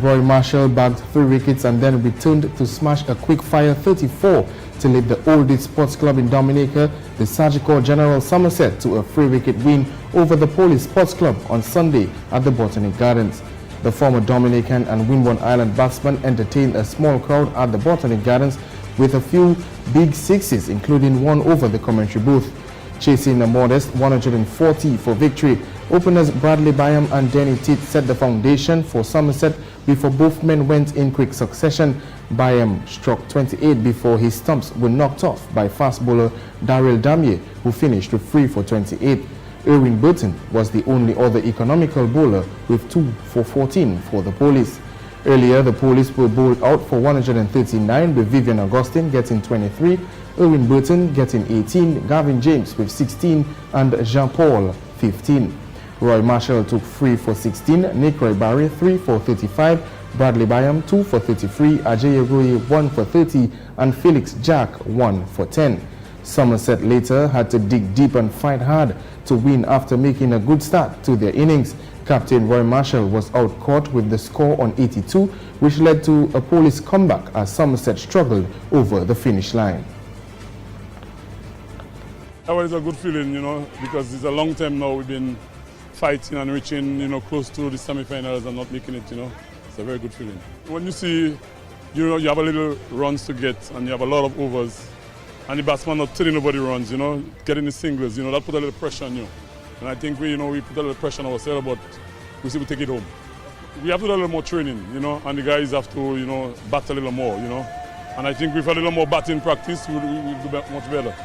Roy Marshall bagged 3 wickets and then returned to smash a quick-fire 34 to lead the oldest sports club in Dominica, the Surgical General Somerset, to a 3-wicket win over the Police Sports Club on Sunday at the Botanic Gardens. The former Dominican and Windward Island batsman entertained a small crowd at the Botanic Gardens with a few big sixes, including one over the commentary booth. Chasing a modest 140 for victory, openers Bradley Byam and Denny Titt set the foundation for Somerset before both men went in quick succession. Byam struck 28 before his stumps were knocked off by fast bowler Daryl Damier, who finished with 3 for 28. Erwin Burton was the only other economical bowler with 2 for 14 for the Police. Earlier, the Police were bowled out for 139 with Vivian Augustine getting 23, Erwin Burton getting 18, Gavin James with 16 and Jean-Paul 15. Roy Marshall took 3 for 16, Nick Roy Barry 3 for 35, Bradley Byam 2 for 33, Ajay Roy 1 for 30 and Felix Jack 1 for 10. Somerset later had to dig deep and fight hard to win after making a good start to their innings. Captain Roy Marshall was out caught with the score on 82, which led to a Police comeback as Somerset struggled over the finish line. Well, it's a good feeling, because it's a long time now we've been fighting and reaching, close to the semi-finals and not making it, It's a very good feeling. When you see, you have a little runs to get and you have a lot of overs and the batsman not telling nobody runs, getting the singles, that put a little pressure on you. And I think we put a little pressure on ourselves, but we see we take it home. We have to do a little more training, and the guys have to, bat a little more, And I think with a little more batting practice, we'll do much better.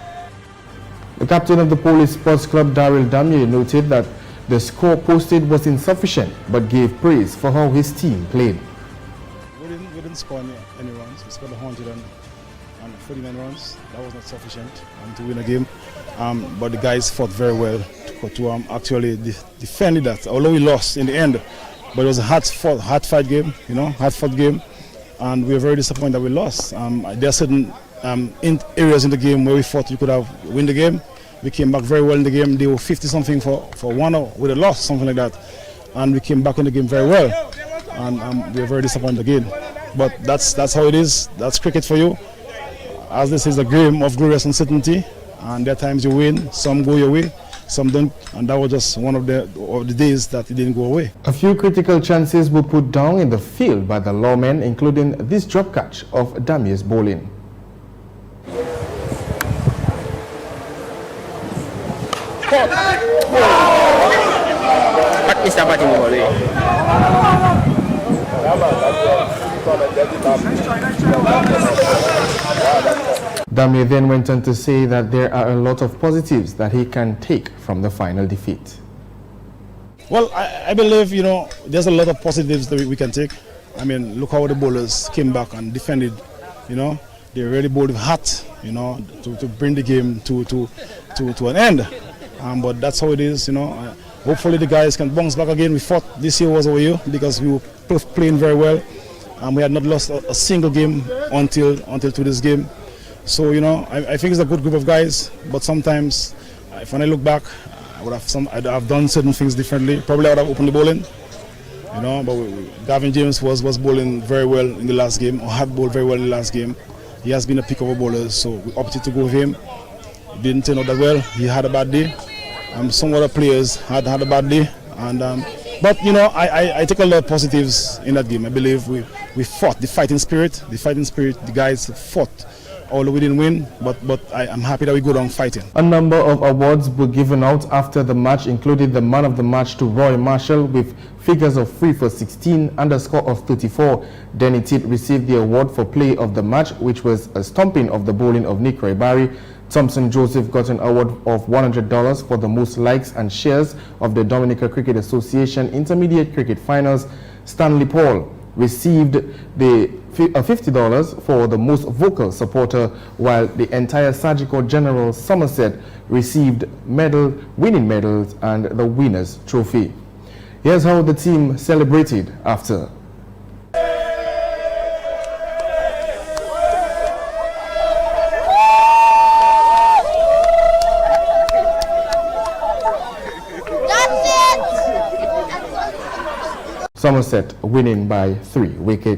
The captain of the Police Sports Club, Daryl Damier, noted that the score posted was insufficient, but gave praise for how his team played. We didn't score any runs. We scored 149 runs. That was not sufficient to win a game. But the guys fought very well to actually defend that. Although we lost in the end, but it was a hard-fought game, hard-fought game. And we were very disappointed that we lost. There are certain areas in the game where we thought we could have win the game. We came back very well in the game. They were 50-something for 1 with a loss, something like that. And we came back in the game very well. And we were very disappointed again. But that's how it is. That's cricket for you. As this is a game of glorious uncertainty. And there are times you win, some go your way, some don't. And that was just one of the days that it didn't go away. A few critical chances were put down in the field by the lawmen, including this drop catch of Damier's bowling. Damier then went on to say that there are a lot of positives that he can take from the final defeat. Well, I believe, there's a lot of positives that we can take. I mean, look how the bowlers came back and defended, They really bowled with heart, to bring the game to an end. But that's how it is, Hopefully the guys can bounce back again. We thought this year was our year because we were playing very well. We had not lost a single game until to this game. So, I think it's a good group of guys. But sometimes, when I look back, I'd have done certain things differently. Probably I would have opened the bowling, But Gavin James was bowling very well in the last game, or had bowled very well in the last game. He has been a pick of our bowlers, so we opted to go with him. It didn't turn out that well. He had a bad day. Some other players had a bad day. But I take a lot of positives in that game. I believe we fought the fighting spirit. The guys fought. Although we didn't win, but I'm happy that we go down fighting. A number of awards were given out after the match, including the man of the match to Roy Marshall with figures of 3 for 16 and a score of 34. Denny Titt received the award for play of the match, which was a stomping of the bowling of Nick Roy Barry. Thompson Joseph got an award of $100 for the most likes and shares of the Dominica Cricket Association Intermediate Cricket Finals. Stanley Paul received $50 for the most vocal supporter, while the entire Surgical General Somerset received winning medals and the winner's trophy. Here's how the team celebrated after. Somerset winning by 3 wickets.